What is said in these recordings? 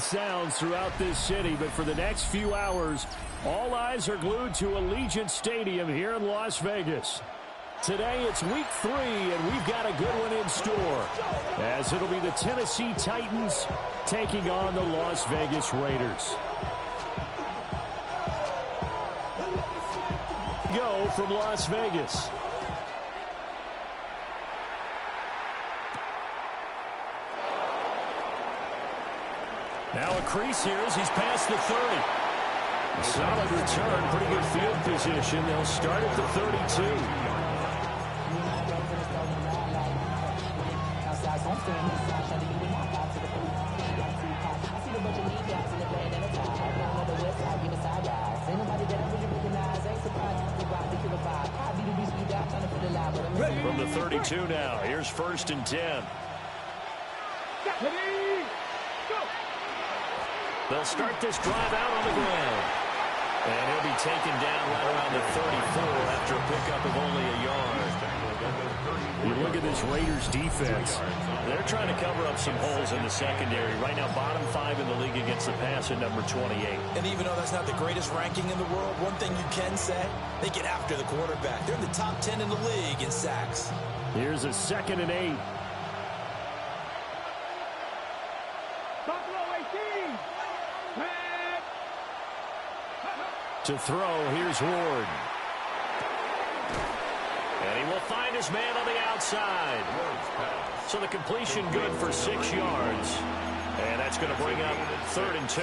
sounds throughout this city, but for the next few hours, all eyes are glued to Allegiant Stadium here in Las Vegas. Today it's week 3, and we've got a good one in store, as it'll be the Tennessee Titans taking on the Las Vegas Raiders. Go from Las Vegas. Now a crease here as he's past the 30. A solid return, pretty good field position. They'll start at the 32. From the 32 now, here's 1st and 10. They'll start this drive out on the ground. And he'll be taken down right around the 34 after a pickup of only a yard. You look at this Raiders defense. They're trying to cover up some holes in the secondary. Right now, bottom 5 in the league against the pass at number 28. And even though that's not the greatest ranking in the world, one thing you can say, they get after the quarterback. They're in the top 10 in the league in sacks. Here's a 2nd and 8. To throw, here's Ward. And he will find his man on the outside. So the completion good for 6 yards. And that's going to bring up 3rd and 2.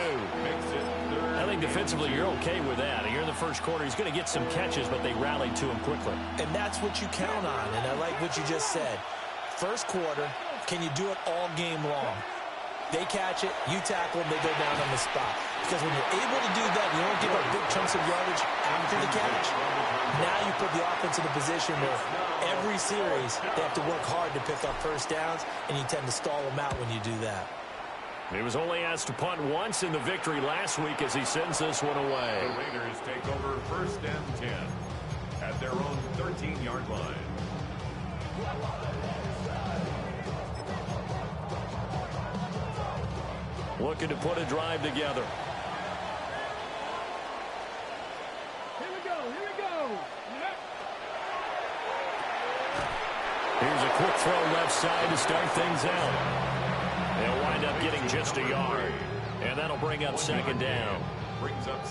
I think defensively you're okay with that. Here in the first quarter, he's going to get some catches, but they rallied to him quickly. And that's what you count on, and I like what you just said. First quarter, can you do it all game long? They catch it, you tackle them, they go down on the spot. Because when you're able to do that, you don't give up big chunks of yardage after the catch. Now you put the offense in a position where every series they have to work hard to pick up first downs, and you tend to stall them out when you do that. He was only asked to punt once in the victory last week as he sends this one away. The Raiders take over 1st and 10 at their own 13-yard line. Looking to put a drive together. Here we go. Here's a quick throw left side to start things out. They'll wind up getting just a yard. And that'll bring up 2nd down.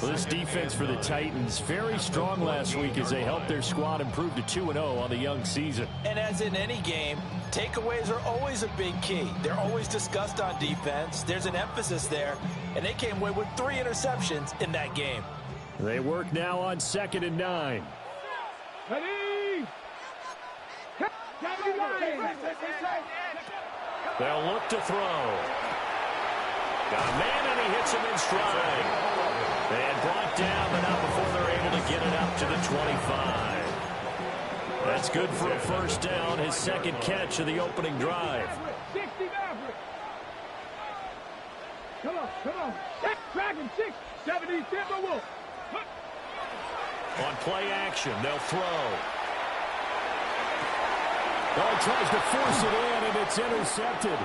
Well, this defense for the Titans, very strong last week as they helped their squad improve to 2-0 on the young season. And as in any game, takeaways are always a big key. They're always discussed on defense. There's an emphasis there, and they came away with 3 interceptions in that game. They work now on 2nd and 9. Ready? They'll look to throw. Got a man, and he hits him in stride. And brought down, but not before they're able to get it up to the 25. That's good for a 1st down, his 2nd catch of the opening drive. 60 Maverick. Come on. Dragon 6, 70 Timberwolf. On play action, they'll throw. Oh, tries to force it in, and it's intercepted.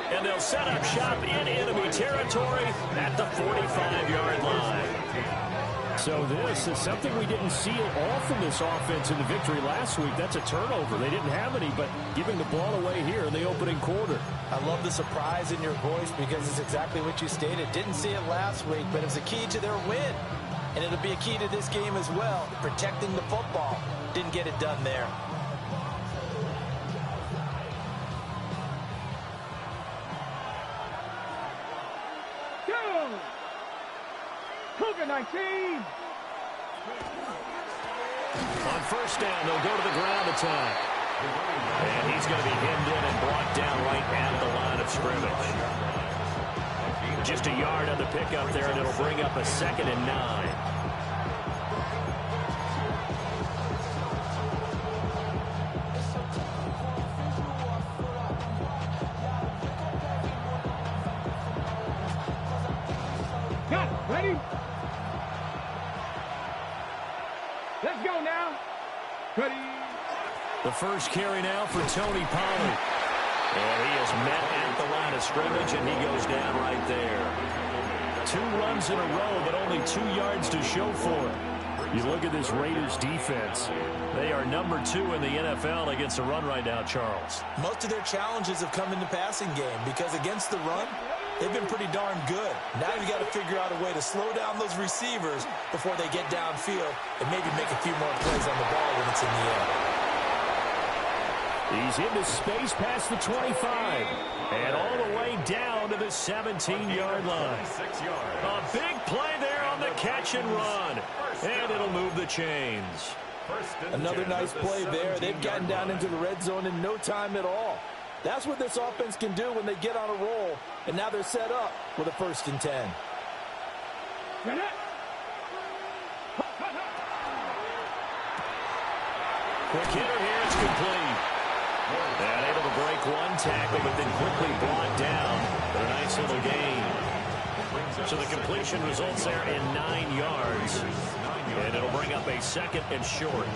And they'll set up shop in enemy territory at the 45-yard line. So this is something we didn't see all from this offense in the victory last week. That's a turnover. They didn't have any, but giving the ball away here in the opening quarter. I love the surprise in your voice because it's exactly what you stated. Didn't see it last week, but it was a key to their win. And it'll be a key to this game as well, protecting the football. Didn't get it done there. Cougar 19. On 1st down, they'll go to the ground attack. And he's going to be hemmed in and brought down right at the line of scrimmage. Just a yard on the pickup there, and it'll bring up a 2nd and 9. Got it. Ready? Let's go now. Ready? The first carry now for Tony Pollard. And he is met at the line of scrimmage, and he goes down right there. 2 runs in a row, but only 2 yards to show for it. You look at this Raiders defense. They are number 2 in the NFL against the run right now, Charles. Most of their challenges have come in the passing game because against the run, they've been pretty darn good. Now you've got to figure out a way to slow down those receivers before they get downfield and maybe make a few more plays on the ball when it's in the air. He's into space past the 25 and all the way down to the 17-yard line. A big play there on the catch and run, and it'll move the chains. Another nice play there. They've gotten down into the red zone in no time at all. That's what this offense can do when they get on a roll, and now they're set up with a 1st and 10. Quick hitter here, it's complete. And able to break 1 tackle, but then quickly brought down for a nice little gain. So the completion results there in 9 yards. And it'll bring up a 2nd and short.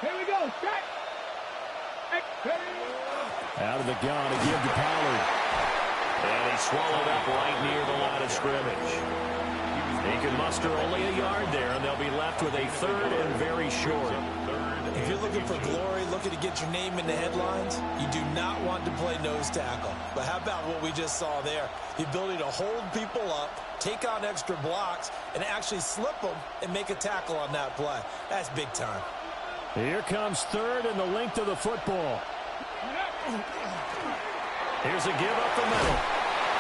Here we go. Set. Out of the gun to give to Pollard. And he swallowed up right near the line of scrimmage. He can muster only a yard there, and they'll be left with a 3rd and very short. If you're looking for glory, looking to get your name in the headlines, you do not want to play nose tackle. But how about what we just saw there? The ability to hold people up, take on extra blocks, and actually slip them and make a tackle on that play. That's big time. Here comes 3rd and the length of the football. Here's a give up the middle.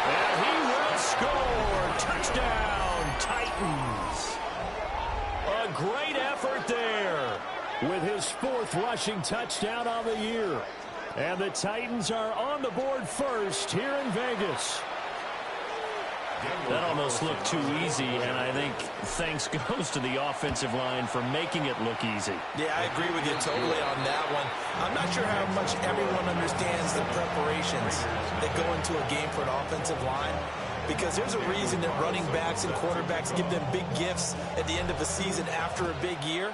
And he will score. Touchdown, Titans. A great effort there with his 4th rushing touchdown on the year. And the Titans are on the board first here in Vegas. That almost looked too easy, and I think thanks goes to the offensive line for making it look easy. Yeah, I agree with you totally on that one. I'm not sure how much everyone understands the preparations that go into a game for an offensive line, because there's a reason that running backs and quarterbacks give them big gifts at the end of a season after a big year.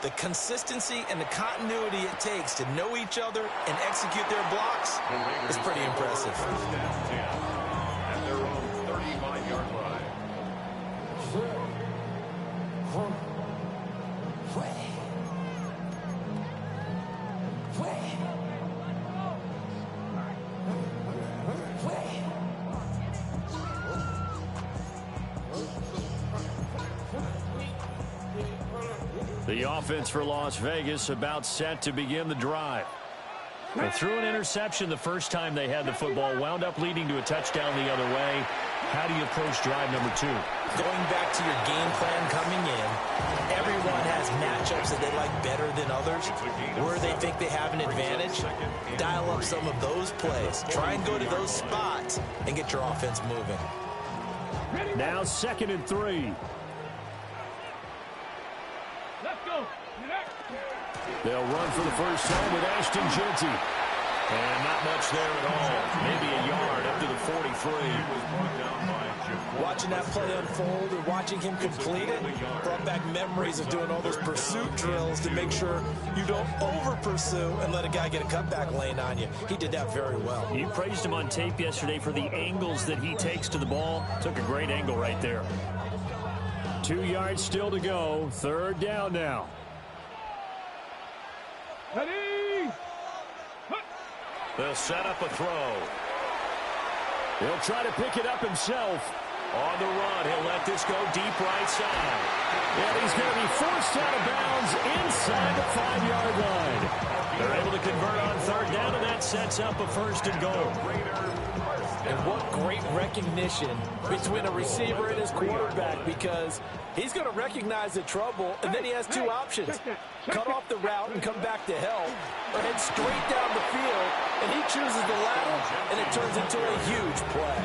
The consistency and the continuity it takes to know each other and execute their blocks is pretty impressive. At their own 35-yard line. The offense for Las Vegas about set to begin the drive. They threw an interception the first time they had the football, wound up leading to a touchdown the other way. How do you approach drive number 2? Going back to your game plan coming in, everyone has matchups that they like better than others. Where they think they have an advantage, dial up some of those plays. Try and go to those spots and get your offense moving. Now 2nd and 3. Let's go. They'll run for the first time with Ashton Jeanty. And not much there at all. Maybe a yard up to the 43. Watching that play unfold and watching him complete it brought back memories of doing all those pursuit drills to make sure you don't over-pursue and let a guy get a cutback lane on you. He did that very well. You praised him on tape yesterday for the angles that he takes to the ball. Took a great angle right there. 2 yards still to go. 3rd down now. Ready. They'll set up a throw. He'll try to pick it up himself. On the run, he'll let this go deep right side. And he's going to be forced out of bounds inside the 5-yard line. They're able to convert on 3rd down, and that sets up a 1st and goal. And what great recognition between a receiver and his quarterback, because he's going to recognize the trouble, and then he has 2 options. Cut off the route and come back to help, or head straight down the field, and he chooses the latter, and it turns into a huge play.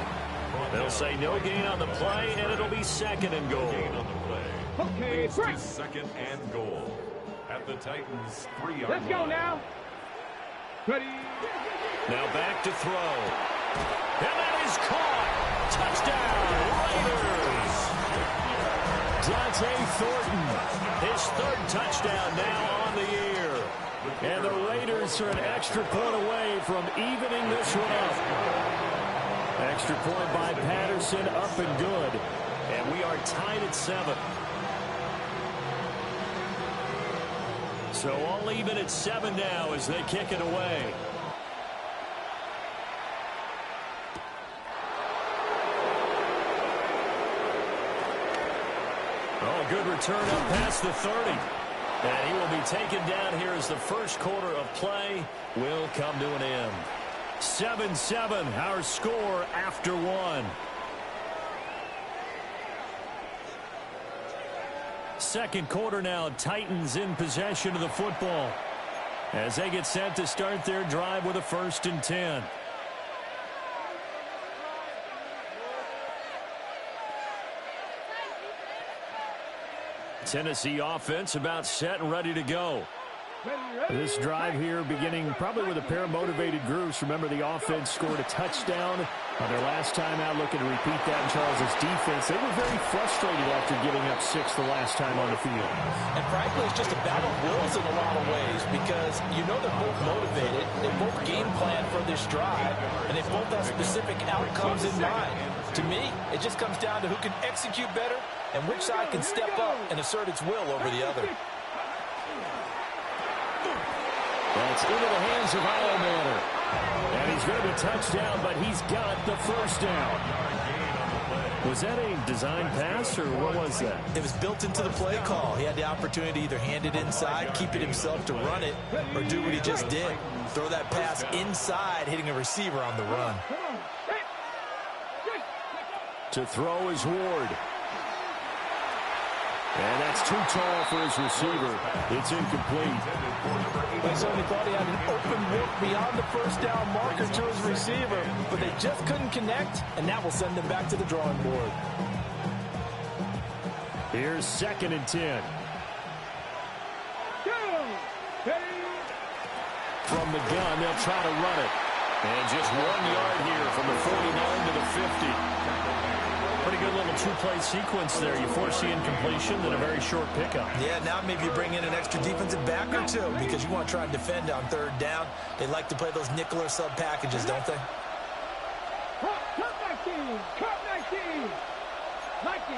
They'll say no gain on the play, and it'll be 2nd and goal. Okay, break. 2nd and goal. At the Titans' 3-yard line. Let's go now. Ready. Now back to throw. And that is caught. Touchdown, Raiders. Dante Thornton, his third touchdown now on the year. And the Raiders are an extra point away from evening this one up. Extra point by Patterson, up and good. And we are tied at 7. So all even at 7 now as they kick it away. Oh, good return up past the 30. And he will be taken down here as the first quarter of play will come to an end. 7-7, our score after 1. Second quarter now, Titans in possession of the football as they get set to start their drive with a 1st and 10. Tennessee offense about set and ready to go. This drive here beginning probably with a pair of motivated groups. Remember, the offense scored a touchdown on their last time out, looking to repeat that in Charles's defense. They were very frustrated after giving up 6 the last time on the field. And frankly, it's just a battle of wills in a lot of ways because you know they're both motivated. They both game plan for this drive, and they both have specific outcomes in mind. To me, it just comes down to who can execute better and which side can step up and assert its will over the other. That's into the hands of Iomanner. And he's going to be touched down, but he's got the first down. Was that a design pass, or what was that? It was built into the play call. He had the opportunity to either hand it inside, keep it himself to run it, or do what he just did. Throw that pass inside, hitting a receiver on the run. To throw is Ward. And that's too tall for his receiver. It's incomplete. They certainly thought he had an open look beyond the first down marker to his receiver, but they just couldn't connect, and that will send them back to the drawing board. Here's 2nd and 10. From the gun, they'll try to run it. And just 1 yard here from the 49 to the 50. Pretty good little two-play sequence there. You force the incompletion, then a very short pickup. Yeah, now maybe you bring in an extra defensive back or two because you want to try and defend on 3rd down. They like to play those nickel or sub packages, don't they? Cut 19! Cut 19! 19!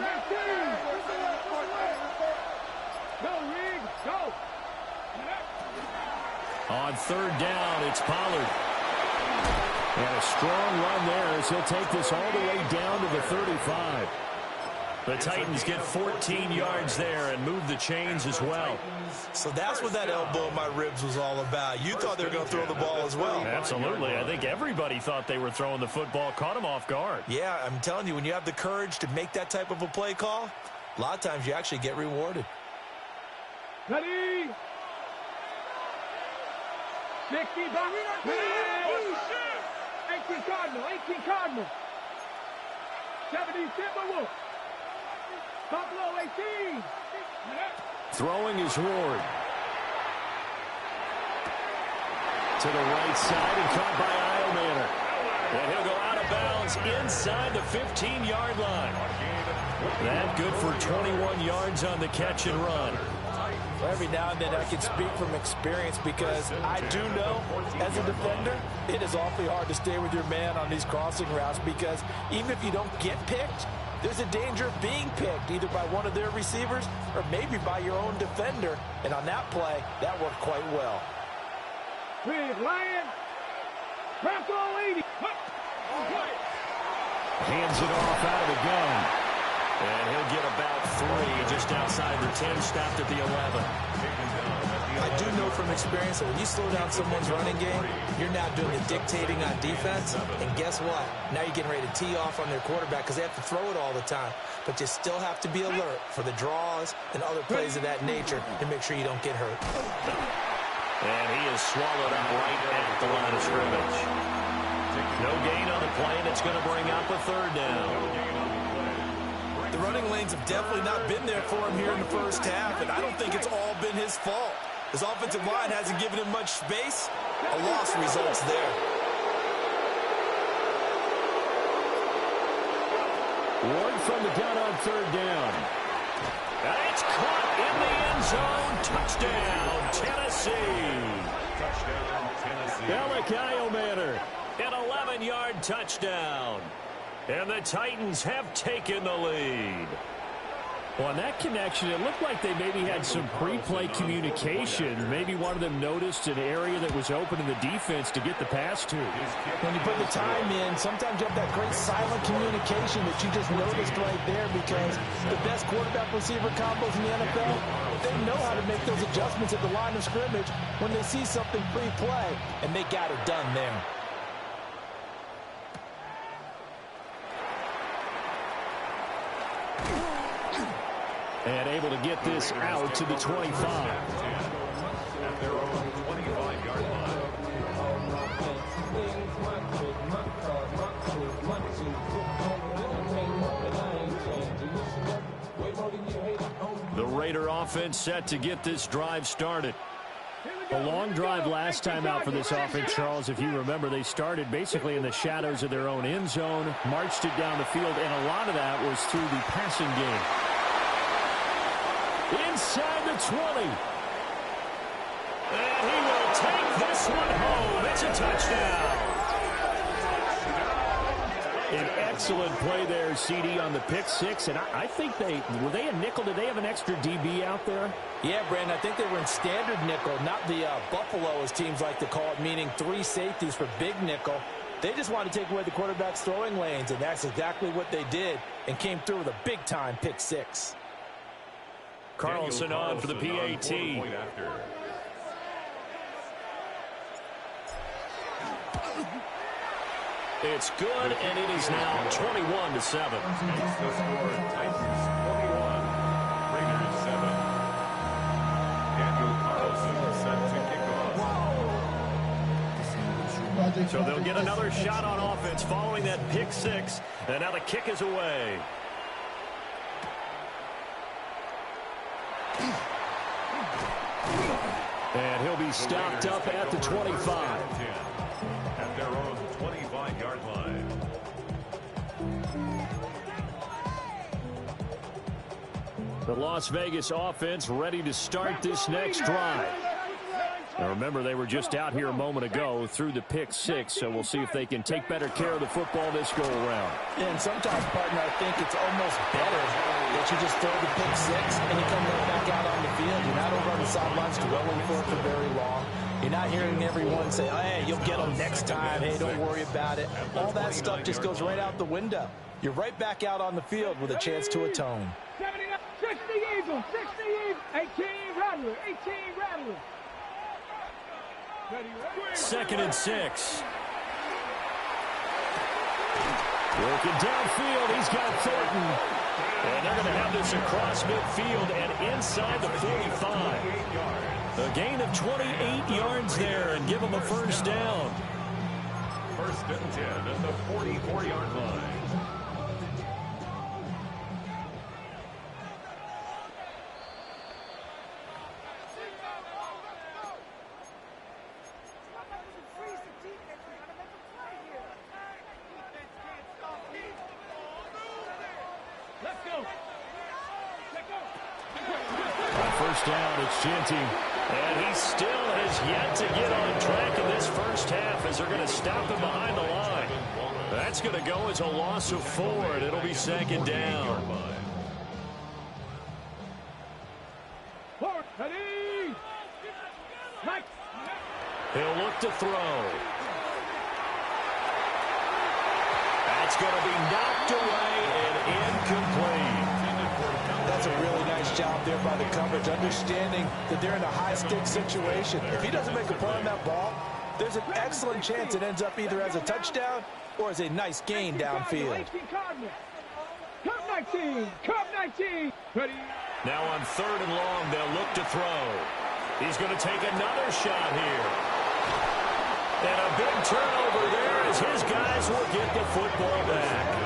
Go, Reed! Go! On 3rd down, it's Pollard. And a strong run there as he'll take this all the way down to the 35. The Titans get 14 yards there and move the chains as well. So that's what that elbow in my ribs was all about. You thought they were going to throw the ball as well. Absolutely. I think everybody thought they were throwing the football, caught him off guard. Yeah, I'm telling you, when you have the courage to make that type of a play call, a lot of times you actually get rewarded. Ready? 60 back. 18 Cardinal, 18 Cardinal. 70 Timberwolf. Buffalo 18. Throwing is Ward. To the right side and caught by Iomanner. And he'll go out of bounds inside the 15-yard line. That good for 21 yards on the catch and run. Every now and then I can speak from experience because I do know as a defender it is awfully hard to stay with your man on these crossing routes because even if you don't get picked, there's a danger of being picked either by one of their receivers or maybe by your own defender. And on that play, that worked quite well. Big Lion. Bronco 80. Hands it off out of the gun. And he'll get about 3 just outside the 10, stopped at the 11. I do know from experience that when you slow down someone's running game, you're now doing the dictating on defense. And guess what? Now you're getting ready to tee off on their quarterback because they have to throw it all the time. But you still have to be alert for the draws and other plays of that nature to make sure you don't get hurt. And he is swallowed up right at the line of scrimmage. No gain on the play, and it's going to bring up a 3rd down. The running lanes have definitely not been there for him here in the first half, and I don't think it's all been his fault. His offensive line hasn't given him much space. A loss results there. Ward from the gun on 3rd down. And it's caught in the end zone. Touchdown, Tennessee. Touchdown, Tennessee. Elikayo Manor, an 11-yard touchdown. And the Titans have taken the lead. Well, on that connection, it looked like they maybe had some pre-play communication. Maybe one of them noticed an area that was open in the defense to get the pass to. When you put the time in, sometimes you have that great silent communication that you just noticed right there, because the best quarterback-receiver combos in the NFL, they know how to make those adjustments at the line of scrimmage when they see something pre-play, and they got it done there. And able to get this out to the 25. At their own 25-yard line. The Raider offense set to get this drive started. A long drive last time out for this offense, Charles. If you remember, they started basically in the shadows of their own end zone, marched it down the field, and a lot of that was through the passing game. Inside the 20. And he will take this one home. It's a touchdown. An excellent play there, CD, on the pick six. And I think were they a nickel? Did they have an extra DB out there? Yeah, Brandon, I think they were in standard nickel, not the Buffalo, as teams like to call it, meaning 3 safeties for big nickel. They just wanted to take away the quarterback's throwing lanes, and that's exactly what they did, and came through with a big-time pick six. Carlson on for the PAT. It's good, and it is now 21-7. The score, Titans 21, Raiders 7. Daniel Carlson set to kick off. So they'll get another shot on offense following that pick six, and now the kick is away. And he'll be stopped up at the 25. At their own 25-yard line. The Las Vegas offense ready to start this next drive. Now remember, they were just out here a moment ago through the pick six, so we'll see if they can take better care of the football this go-around. And sometimes, partner, I think it's almost better that you just throw the pick six and you come right back out on the field. You're not over on the sidelines dwelling for it for very long. You're not hearing everyone say, oh, hey, you'll get them next time. Hey, don't worry about it. All that stuff just goes right out the window. You're right back out on the field with a chance to atone. 60 Eagles, 60 Eagles, 18 Rattler, 18 Rattler. 2nd and 6. Working downfield, he's got Thornton. And they're going to have this across midfield and inside the 45. A gain of 28 yards there and give them a first down. 1st and 10 at the 44-yard line. First down, it's Genty. And he still has yet to get on track in this first half as they're going to stop him behind the line. That's going to go as a loss of 4, and it'll be 2nd down. He'll look to throw. That's going to be knocked away and incomplete. That's a really nice job there by the coverage, understanding that they're in a high-stakes situation. If he doesn't make a play on that ball, there's an excellent chance it ends up either as a touchdown or as a nice gain downfield. Cup 19, Cup 19. Ready? Now on 3rd and long, they'll look to throw. He's going to take another shot here. And a big turnover there as his guys will get the football back.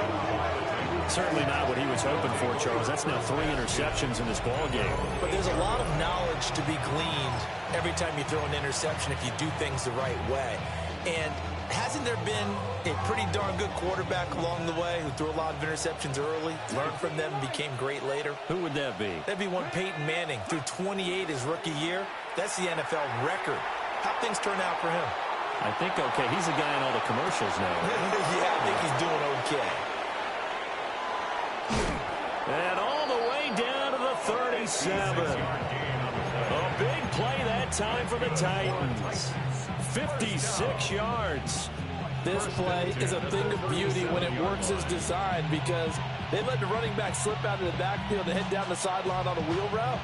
Certainly not what he was hoping for, Charles. That's now 3 interceptions in this ball game. But there's a lot of knowledge to be gleaned every time you throw an interception if you do things the right way. And hasn't there been a pretty darn good quarterback along the way who threw a lot of interceptions early, learned from them, and became great later? Who would that be? That'd be one Peyton Manning. Threw 28 his rookie year. That's the NFL record. How'd things turn out for him? I think okay. He's the guy in all the commercials now. Yeah, I think he's doing okay. And all the way down to the 37. A big play that time for the Titans. 56 yards. This play is a thing of beauty when it works as designed because they let the running back slip out of the backfield and head down the sideline on a wheel route.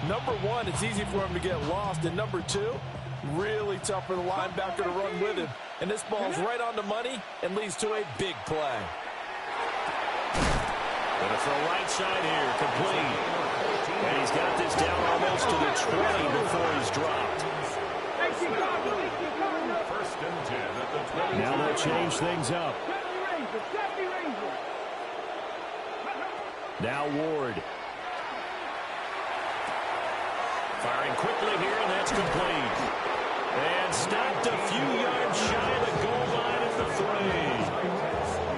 Number one, it's easy for him to get lost. And number two, really tough for the linebacker to run with him. And this ball's right on the money and leads to a big play. Gonna throw right side here, complete. And he's got this down almost to the 20 before he's dropped. First and 10 at the 20. Now they'll change things up. Now Ward. Firing quickly here, and that's complete. And stopped a few yards shy of the goal line at the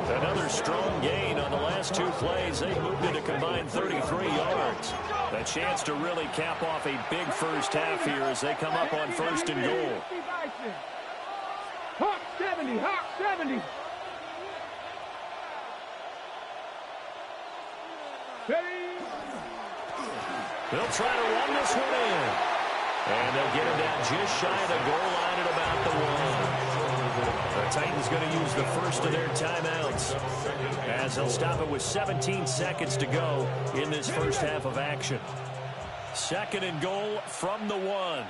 3. Another strong gain on the last two plays. They moved it a combined 33 yards. A chance to really cap off a big first half here as they come up on first and goal. Hawk 70, Hawk 70. They'll try to run this one in. And they'll get it down just shy of the goal line at about the 1. The Titans going to use the first of their timeouts as they'll stop it with 17 seconds to go in this first half of action. Second and goal from the 1.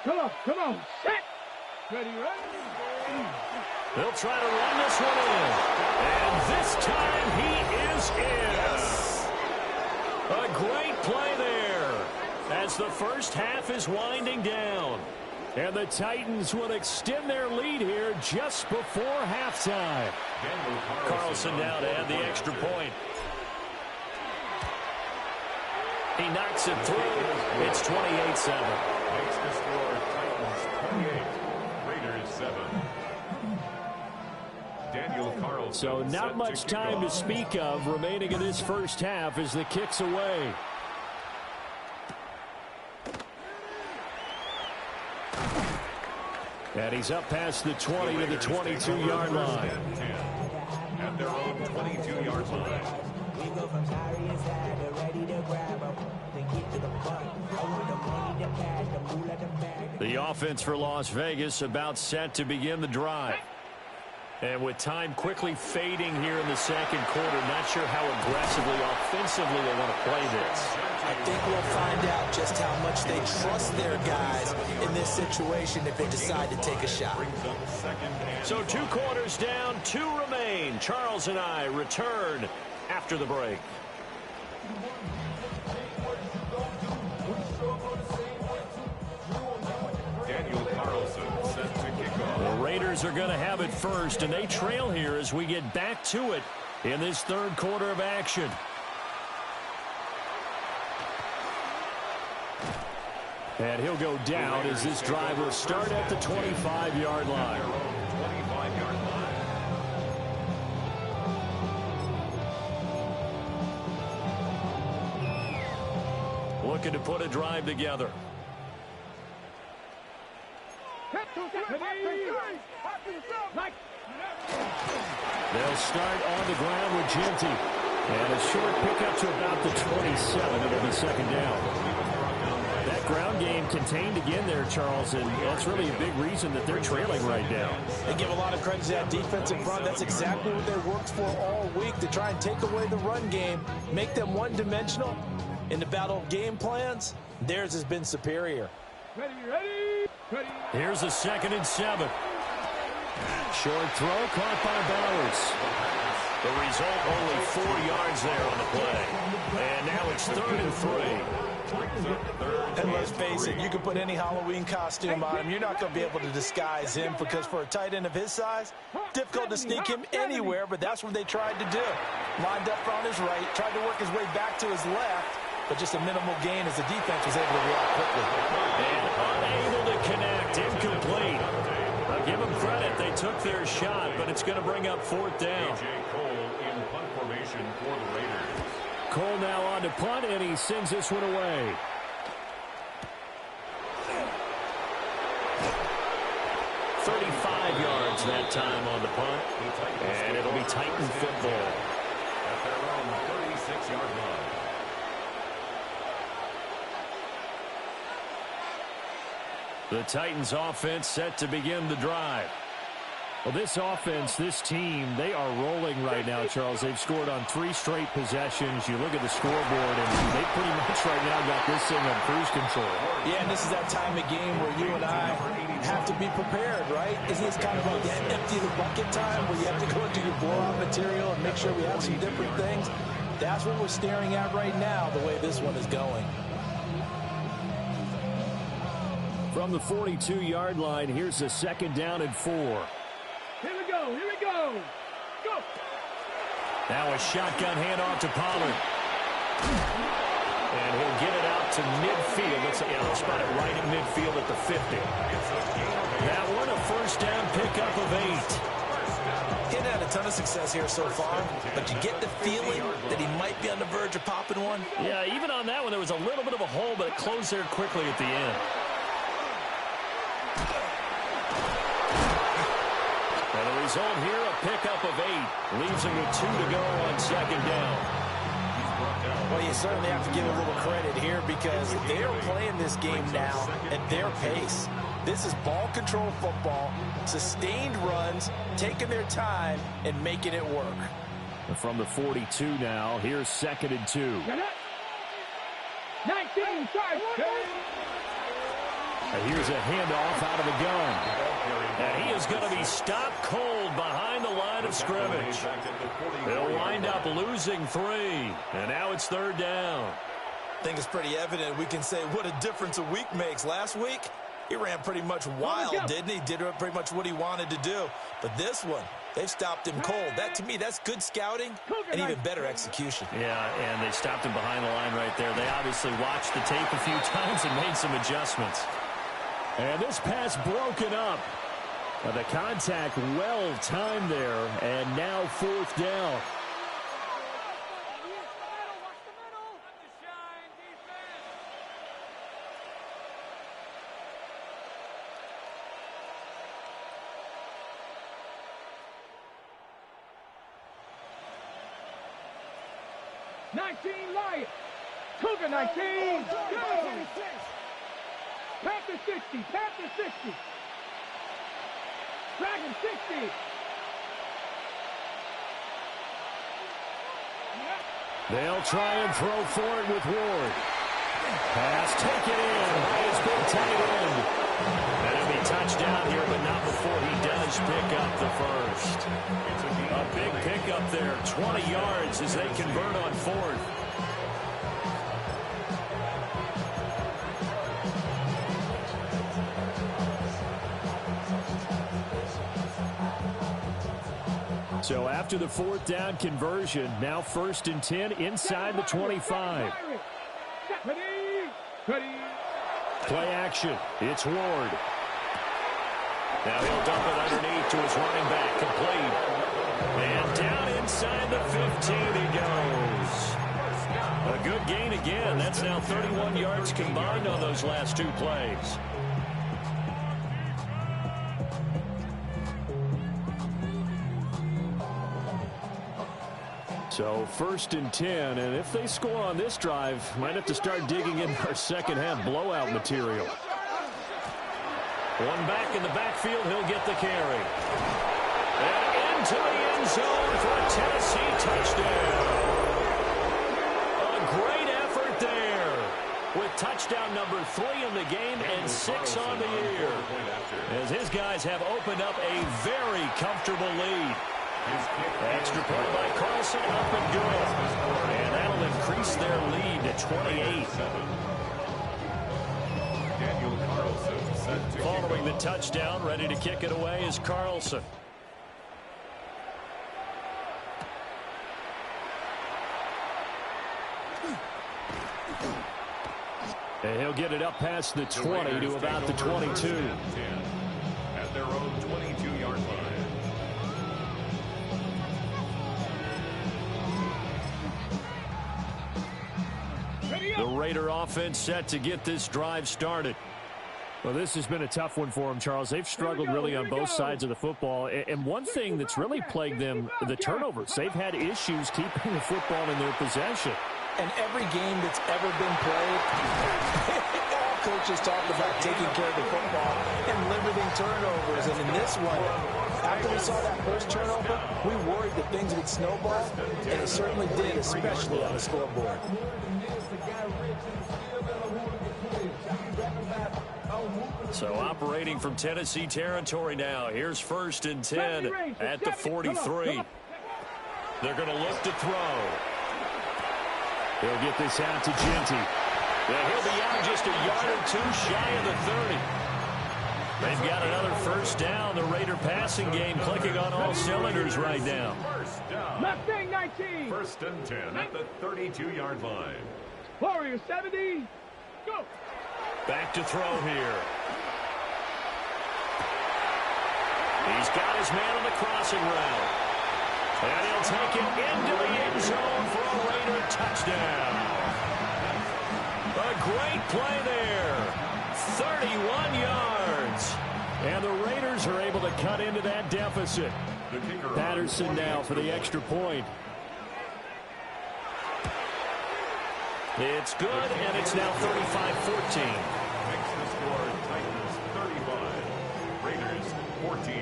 Come on, set. Ready, ready. They'll try to run this one in. And this time he is in. A great play there as the first half is winding down. And the Titans will extend their lead here just before halftime. Carlson now to add the extra point. He knocks it through. It's 28-7. Makes the score Titans 28, Raiders 7. Daniel Carlson. So not much time to speak of remaining in this first half as the kick's away. And he's up past the 20 to the 22-yard line. At their own 22-yard line. We go from sorry inside to ready to grab them. Then get to the front. I want the money, the cash, the moolah, the bag. The offense for Las Vegas about set to begin the drive. And with time quickly fading here in the second quarter, not sure how aggressively, offensively they want to play this. I think we'll find out just how much they trust their guys in this situation if they decide to take a shot. So 2 quarters down, 2 remain. Charles and I return after the break. Daniel Carlson set to kick off. The Raiders are going to have it first, and they trail here as we get back to it in this third quarter of action. And he'll go down as this drive will start at the 25-yard line. 25-yard line. Looking to put a drive together. They'll start on the ground with Genty. And a short pickup to about the 27. It'll be second down. That ground game contained again there, Charles, and that's really a big reason that they're trailing right now. They give a lot of credit to that defensive front. That's exactly what they worked for all week, to try and take away the run game, make them one-dimensional. In the battle of game plans, theirs has been superior. Ready. Here's a 2nd and 7. Short throw caught by Bowers. The result, only 4 yards there on the play. And now it's 3rd and 3. And let's face it, you can put any Halloween costume on him. You're not going to be able to disguise him, because for a tight end of his size, difficult to sneak him anywhere, but that's what they tried to do. Lined up on his right, tried to work his way back to his left, but just a minimal gain as the defense was able to react quickly. And unable to connect, incomplete. took their shot, but it's going to bring up fourth down. A.J. Cole in punt formation for the Raiders. Cole now on to punt, and he sends this one away. Yards that time on the punt, and it'll be Titan football. At their own 36-yard line. The Titans offense set to begin the drive. Well, this offense, this team, they are rolling right now, Charles. They've scored on 3 straight possessions. You look at the scoreboard, and they pretty much right now got this thing on cruise control. Yeah, and this is that time of game where you and I have to be prepared, right? Isn't this kind of like that empty the bucket time where you have to go and do your blowout material and make sure we have some different things? That's what we're staring at right now, the way this one is going. From the 42-yard line, here's a 2nd down and 4. Here we go, here we go. Go. Now a shotgun handoff to Pollard. And he'll get it out to midfield. Let's spot it right in midfield at the 50. That one, a first down pickup of 8. He had a ton of success here so far, but you get the feeling that he might be on the verge of popping one. Yeah, even on that one, there was a little bit of a hole, but it closed there quickly at the end. And the result here, a pickup of 8. Leaves him with 2 to go on 2nd down. Well, you certainly have to give a little credit here because they're playing this game now at their pace. This is ball control football, sustained runs, taking their time, and making it work. And from the 42 now, here's 2nd and 2. 19, charge. And here's a handoff out of the gun. And he is going to be stopped cold behind the line of scrimmage. They'll wind up losing 3. And now it's 3rd down. I think it's pretty evident we can say what a difference a week makes. Last week, he ran pretty much wild, didn't he? Did pretty much what he wanted to do. But this one, they've stopped him cold. That, to me, that's good scouting and even better execution. Yeah, and they stopped him behind the line right there. They obviously watched the tape a few times and made some adjustments. And this pass broken up. The contact well timed there, and now 4th down. Lion. Cougar 19. Panther 60. Panther 60. Dragon 60. They'll try and throw for it with Ward. Pass taken in by his big tight end. That'll be touchdown here, but not before he does pick up the first. A big pickup there, 20 yards as they convert on 4th. So after the 4th down conversion, now 1st and 10 inside the 25. Play action. It's Ward. Now he'll dump it underneath to his running back. Complete. And down inside the 15 he goes. A good gain again. That's now 31 yards combined on those last 2 plays. So 1st and 10, and if they score on this drive, might have to start digging in our second half blowout material. One back in the backfield, he'll get the carry. And into the end zone for a Tennessee touchdown. A great effort there with touchdown number 3 in the game and 6 on the year. As his guys have opened up a very comfortable lead. Extra point by Carlson, up and good. And that'll increase their lead to 28. Following the touchdown, ready to kick it away is Carlson. And he'll get it up past the 20 to about the 22. At their own 22-yard line. Raider offense set to get this drive started. Well, this has been a tough one for them, Charles. They've struggled really on both sides of the football. And one thing that's really plagued them, the turnovers. They've had issues keeping the football in their possession. And every game that's ever been played, all coaches talk about taking care of the football and limiting turnovers. And in this one, after we saw that first turnover, we worried that things would snowball, and it certainly did, especially on the scoreboard. So operating from Tennessee territory now. Here's 1st and 10 at the 43. They're going to look to throw. They'll get this out to Genty. Yeah, he'll be out just a yard or two shy of the 30. They've got another first down. The Raider passing game clicking on all cylinders right now. First down. Mustang 19. 1st and 10 at the 32-yard line. Warrior 70. Go. Back to throw here. He's got his man on the crossing route. And he'll take it into the end zone for a Raider touchdown. A great play there. 31 yards. And the Raiders are able to cut into that deficit. Patterson now for the extra point. It's good, and it's now 35-14. Makes the score Titans 35, Raiders 14.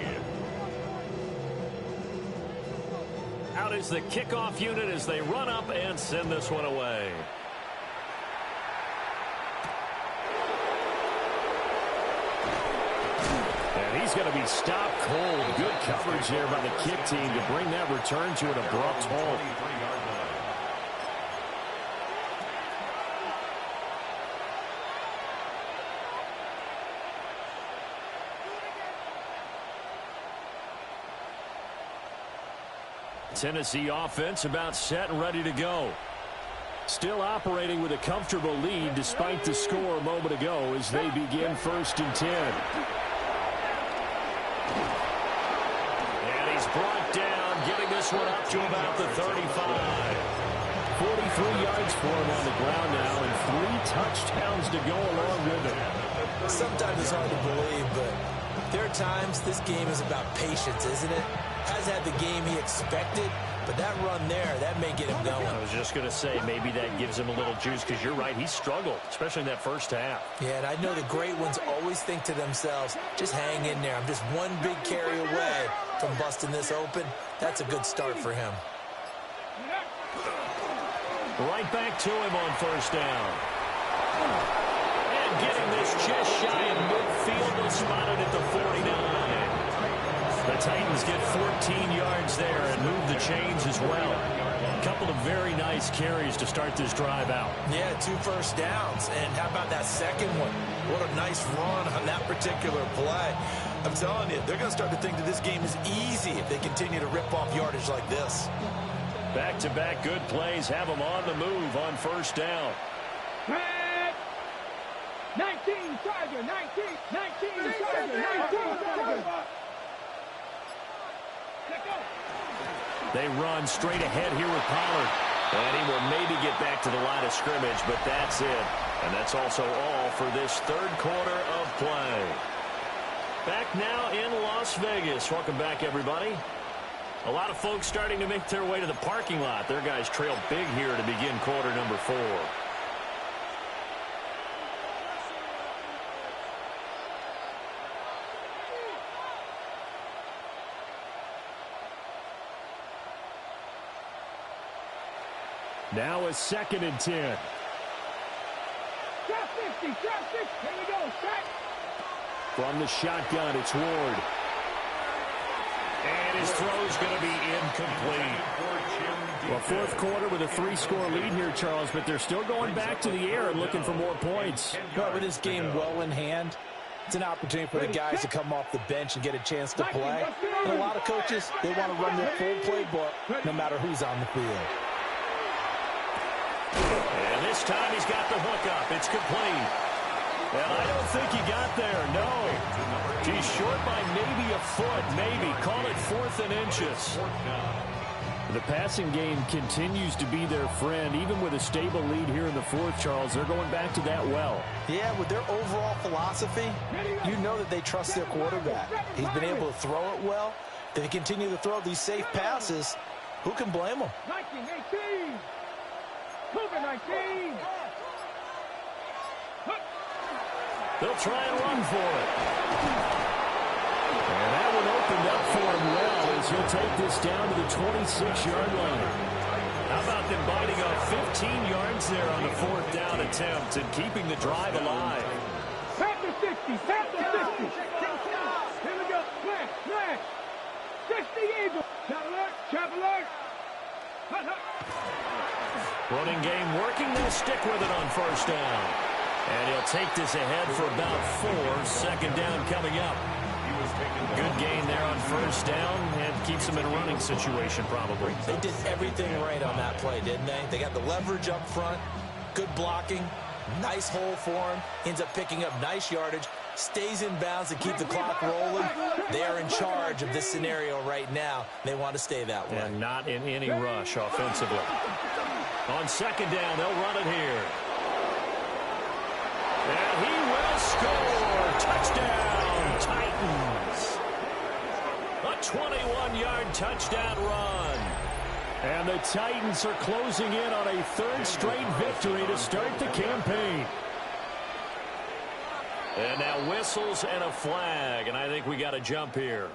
Out is the kickoff unit as they run up and send this one away. And he's going to be stopped cold. Good coverage there by the kick team to bring that return to an abrupt halt. Tennessee offense about set and ready to go. Still operating with a comfortable lead despite the score a moment ago as they begin 1st and 10. And he's brought down, getting this one up to about the 35. 43 yards for him on the ground now and 3 touchdowns to go along with it. Sometimes it's hard to believe, but there are times this game is about patience, isn't it? Has had the game he expected, but that run there, that may get him going. I was just going to say, maybe that gives him a little juice, because you're right, he struggled, especially in that first half. Yeah, and I know the great ones always think to themselves, just hang in there. I'm just one big carry away from busting this open. That's a good start for him. Right back to him on 1st down. And getting this just shy of midfield, they'll spot it at the 49. The Titans get 14 yards there and move the chains as well. A couple of very nice carries to start this drive out. Yeah, 2 first downs. And how about that second one? What a nice run on that particular play. I'm telling you, they're going to start to think that this game is easy if they continue to rip off yardage like this. Back-to-back good plays have them on the move on 1st down. 19, Tiger, 19, 19, Tiger, 19, Tiger. They run straight ahead here with Pollard. And he will maybe get back to the line of scrimmage, but that's it. And that's also all for this 3rd quarter of play. Back now in Las Vegas. Welcome back, everybody. A lot of folks starting to make their way to the parking lot. Their guys trail big here to begin quarter number 4. Now a 2nd and 10. Trap 60, trap 60. Here we go, set. From the shotgun, it's Ward. And his throw's going to be incomplete. Well, 4th quarter with a 3-score lead here, Charles, but they're still going back to the air and looking for more points. But with this game well in hand, it's an opportunity for the guys to come off the bench and get a chance to play. And a lot of coaches, they want to run their full playbook no matter who's on the field. And this time he's got the hookup. It's complete. Well, I don't think he got there, no. He's short by maybe a foot, maybe. Call it 4th and inches. The passing game continues to be their friend. Even with a stable lead here in the fourth, Charles, they're going back to that well. Yeah, with their overall philosophy, you know that they trust their quarterback. He's been able to throw it well. They continue to throw these safe passes. Who can blame them? 19, 18. Cougar 19. They'll try and run for it. And that one opened up for him well as he'll take this down to the 26-yard line. How about them biting off 15 yards there on the fourth down attempt and keeping the drive alive? Tap the 60, tap the 60. Here we go, flash. 60 Eagles. Chop alert. Hut, hut. Running game working, they'll stick with it on first down. And he'll take this ahead for about 4. Second down coming up. Good gain there on first down and keeps them in a running situation probably. They did everything right on that play, didn't they? They got the leverage up front, good blocking, nice hole for him, ends up picking up nice yardage, stays in bounds to keep the clock rolling. They are in charge of this scenario right now. They want to stay that way. And not in any rush offensively. On second down, they'll run it here. And he will score. Touchdown, Titans. A 21-yard touchdown run. And the Titans are closing in on a third straight victory to start the campaign. And now whistles and a flag, and I think we got a jump here.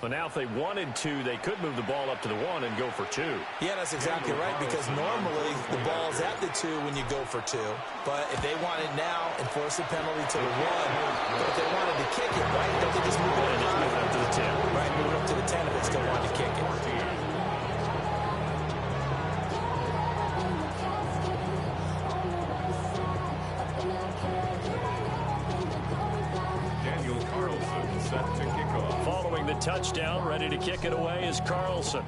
But now if they wanted to, they could move the ball up to the 1 and go for 2. Yeah, that's exactly right, because normally the ball's at the 2 when you go for 2. But if they want it now, enforce a penalty to the 1. But if they wanted to kick it, right, don't they just move it up? Just move it up to the 10. Right, move it up to the 10 if they still want to kick it. Set to kick off. Following the touchdown, ready to kick it away is Carlson.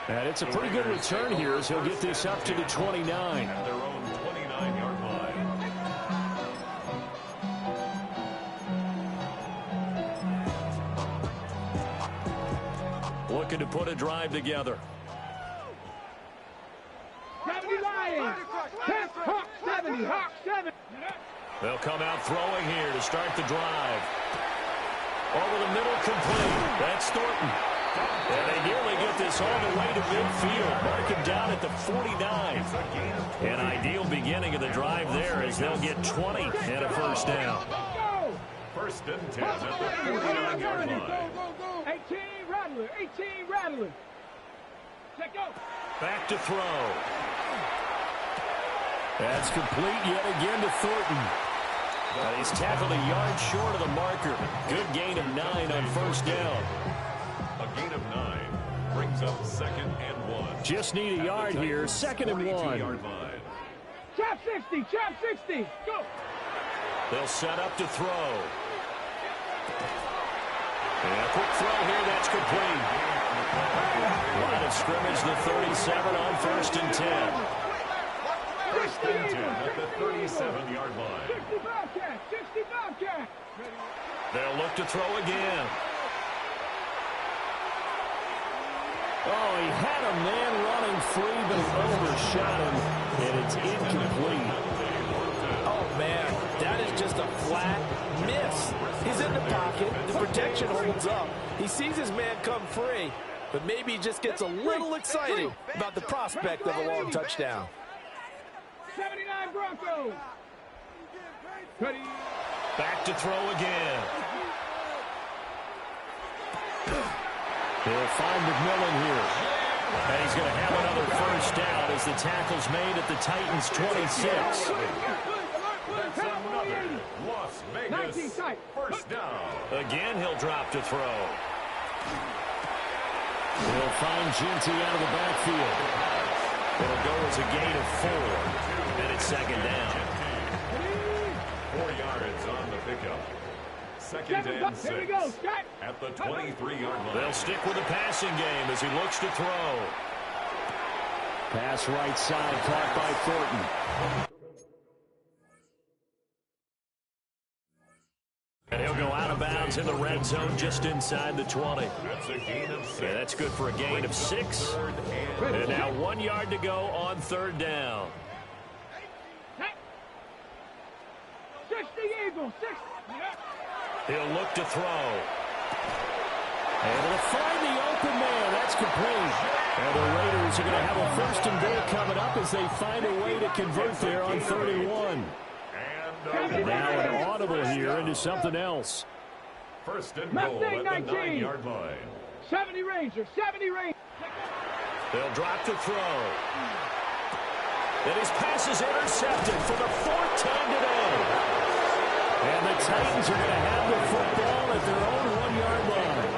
And it's a pretty good return here as he'll get this up to the 29. At their own 29-yard line. Looking to put a drive together. 70 Lions. Hawk 70. Hawk 7. They'll come out throwing here to start the drive. Over the middle, complete. That's Thornton. And they nearly get this all the way to midfield. Mark him down at the 49. An ideal beginning of the drive there as they'll get 20 and a first down. First and 10 at the 49-yard line. 18 Rattler. 18 Rattler. Check go. Back to throw. That's complete yet again to Thornton. He's tackled a yard short of the marker. Good gain of 9 on first down. A gain of 9 brings up second and 1. Just need a yard here. Second and 1. Chop 60. Chop 60. Go. They'll set up to throw. And a quick throw here. That's complete. Line of scrimmage, the 37 on first and 10. First and 10 at the 37-yard line. 60 Bobcat. 60 Bobcat. They'll look to throw again. Oh, he had a man running free, but he overshot him, and it's incomplete. Oh, man, that is just a flat miss. He's in the pocket. The protection holds up. He sees his man come free, but maybe he just gets a little excited about the prospect of a long touchdown. 79 Broncos. Ready. Back to throw again. He'll find McMillan here. And he's going to have another first down as the tackle's made at the Titans' 26. That's another Las Vegas first down. Again, he'll drop to throw. He'll find Ginty out of the backfield. It'll go as a gain of 4. And it's second down. 4 yards on the pickup. Second and 6 at the 23-yard line. They'll stick with the passing game as he looks to throw. Pass right side, caught by Thornton. He's in the red zone just inside the 20. That's a gain of 6. Yeah, that's good for a gain of 6. And now 1 yard to go on third down. 60 Eagles, 60. He'll look to throw. Able to find the open man. That's complete. And the Raiders are going to have a first and goal coming up as they find a way to convert there on 31. And now an audible here into something else. First and goal at the 9-yard line. 70 Rangers, 70 Rangers. They'll drop to throw. And his pass is intercepted for the 4th time today. And the Titans are going to have the football at their own 1-yard line.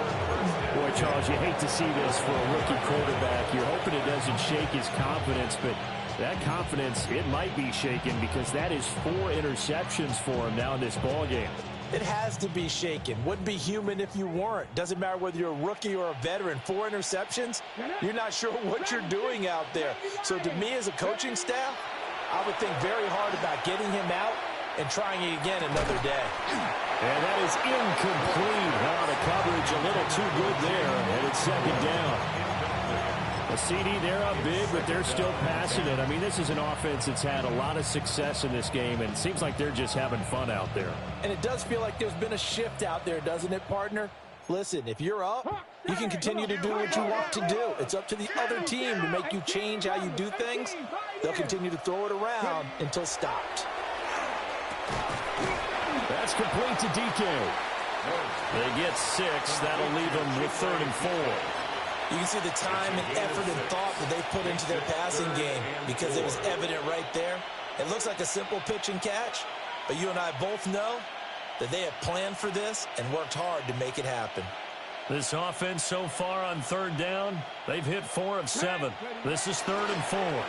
Boy, Charles, you hate to see this for a rookie quarterback. You're hoping it doesn't shake his confidence, but that confidence, it might be shaken because that is 4 interceptions for him now in this ballgame. It has to be shaken. Wouldn't be human if you weren't. Doesn't matter whether you're a rookie or a veteran. 4 interceptions, you're not sure what you're doing out there. So to me as a coaching staff, I would think very hard about getting him out and trying it again another day. And that is incomplete. The coverage a little too good there, and it's second down. A CD, they're up big, but they're still passing it. I mean, this is an offense that's had a lot of success in this game, and it seems like they're just having fun out there. And it does feel like there's been a shift out there, doesn't it, partner? Listen, if you're up, you can continue to do what you want to do. It's up to the other team to make you change how you do things. They'll continue to throw it around until stopped. That's complete to DK. They get 6. That'll leave them with 3rd and 4. You can see the time and effort and thought that they put into their passing game because it was evident right there. It looks like a simple pitch and catch, but you and I both know that they have planned for this and worked hard to make it happen. This offense so far on 3rd down, they've hit 4 of 7. This is 3rd and 4.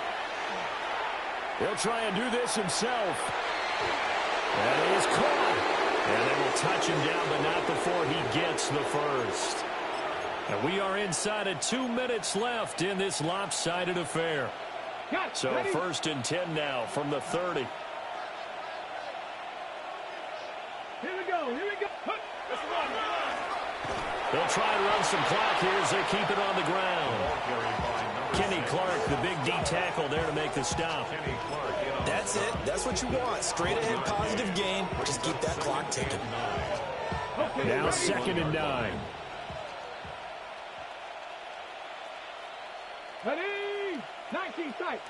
He'll try and do this himself. And he is caught. And they will touch him down, but not before he gets the first. And we are inside of 2 minutes left in this lopsided affair. So 1st and 10 now from the 30. Here we go, here we go. They'll try and run some clock here as they keep it on the ground. Kenny Clark, the big D tackle there to make the stop. That's it. That's what you want. Straight ahead positive gain. Just keep that clock ticking. Now 2nd and 9. Ready? 19 sight.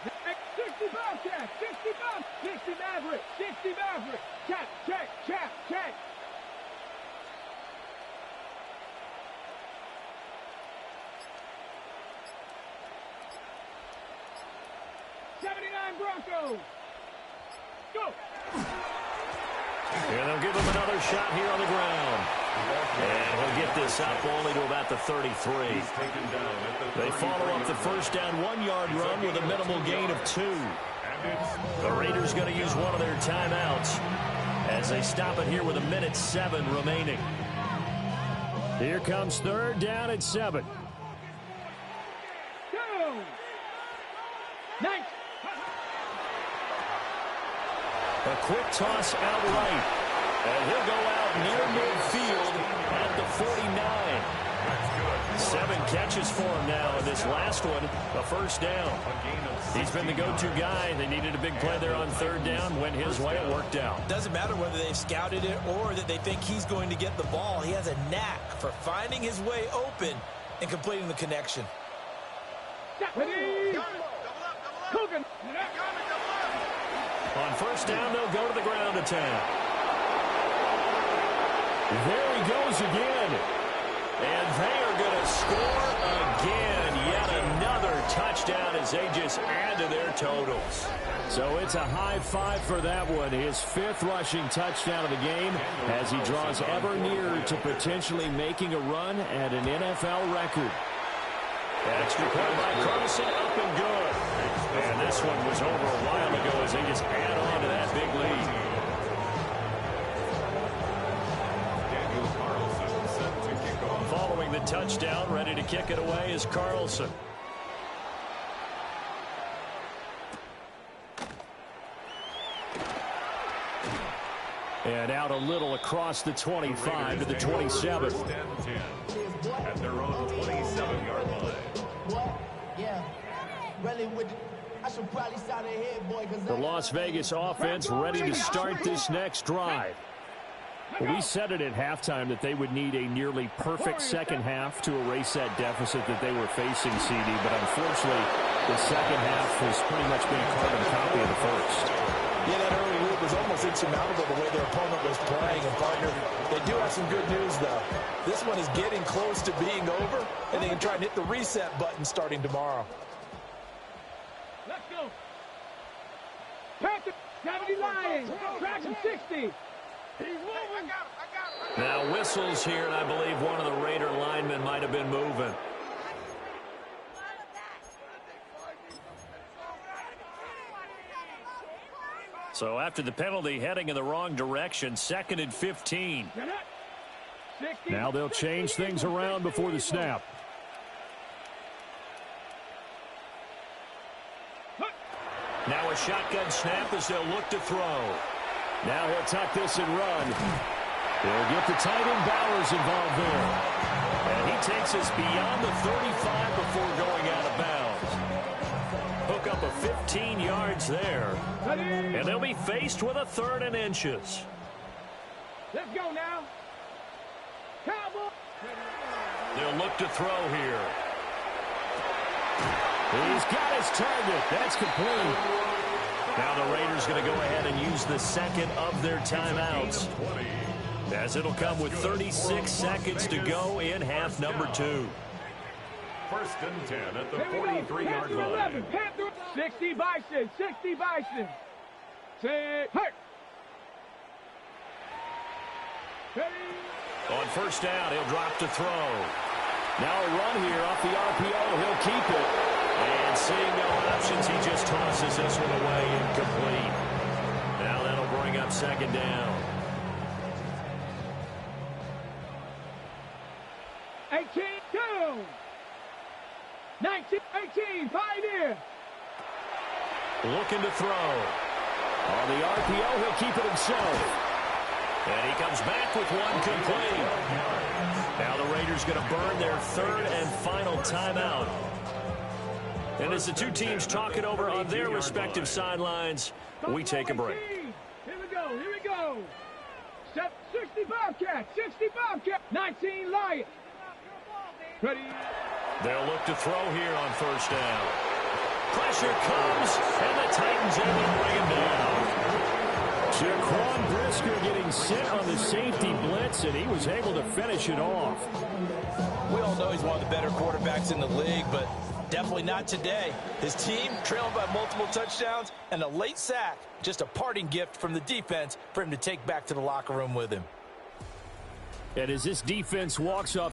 65 check. 65. 60 Maverick. 60 Maverick. Check, check, check, check. Broncos. Go. And they'll give him another shot here on the ground. And he'll get this up only to about the 33. They follow up the first down 1-yard run with a minimal gain of 2. The Raiders going to use one of their timeouts as they stop it here with 1:07 remaining. Here comes 3rd down at 7. Go. 9. A quick toss out right. And he'll go out near midfield at the 49. 7 catches for him now in this last one, a first down. He's been the go-to guy. They needed a big play there on 3rd down. Went his way, it worked out. Doesn't matter whether they've scouted it or that they think he's going to get the ball. He has a knack for finding his way open and completing the connection. Ready? Coogan. On 1st down, they'll go to the ground attack. There he goes again. And they are going to score again. Yet another touchdown as they just add to their totals. So it's a high 5 for that one. His 5th rushing touchdown of the game as he draws ever nearer to potentially making a run at an NFL record. Extra point by Carlson, up and good. And this one was over a while ago as they just add on to that big lead. Following the touchdown, ready to kick it away is Carlson. And out a little across the 25 to the 27. First and 10 at their own 27-yard line. What? Yeah. Really with I should probably start ahead, boy, The Las Vegas offense ready to start this next drive. We said it at halftime that they would need a nearly perfect second half to erase that deficit that they were facing, CD. But unfortunately, the second half has pretty much been a carbon copy of the first. Yeah, that early lead was almost insurmountable the way their opponent was playing. And, partner, they do have some good news, though. This one is getting close to being over, and they can try and hit the reset button starting tomorrow. Let's go. Panther, 70 Lions, track him 60. He's moving. I got him. Now whistles here, and I believe one of the Raider linemen might have been moving. So after the penalty, heading in the wrong direction, 2nd and 15. Now they'll change things around before the snap. Now a shotgun snap as they'll look to throw. Now he'll tuck this and run. They'll get the tight end Bowers involved there. And he takes us beyond the 35 before going out of bounds. Hook up a 15 yards there. And they'll be faced with a 3rd and inches. Let's go now. Cowboy. They'll look to throw here. He's got his target. That's complete. Now the Raiders going to go ahead and use the second of their timeouts, as it'll come with 36 seconds to go in half number 2. First and 10 at the 43-yard line. 60 Bison, 60 Bison. Say, hurt. On first down, he'll drop to throw. Now a run here off the RPO. He'll keep it. And seeing no options, he just tosses this one away incomplete. Now that'll bring up 2nd down. 18-2. 19-18, Pioneer. Looking to throw. On the RPO, he'll keep it himself. And he comes back with one complete. Now the Raiders going to burn their 3rd and final timeout. And as the two teams talk it over on their respective sidelines, we take a break. Here we go, here we go. 60 Bobcats, 60 Bobcats, 19 Lions. Ready? They'll look to throw here on first down. Pressure comes, and the Titans able to bring him down. Jaquan Brisker getting sent on the safety blitz, and he was able to finish it off. We all know he's one of the better quarterbacks in the league, but definitely not today. His team trailing by multiple touchdowns, and a late sack, just a parting gift from the defense for him to take back to the locker room with him. And as this defense walks off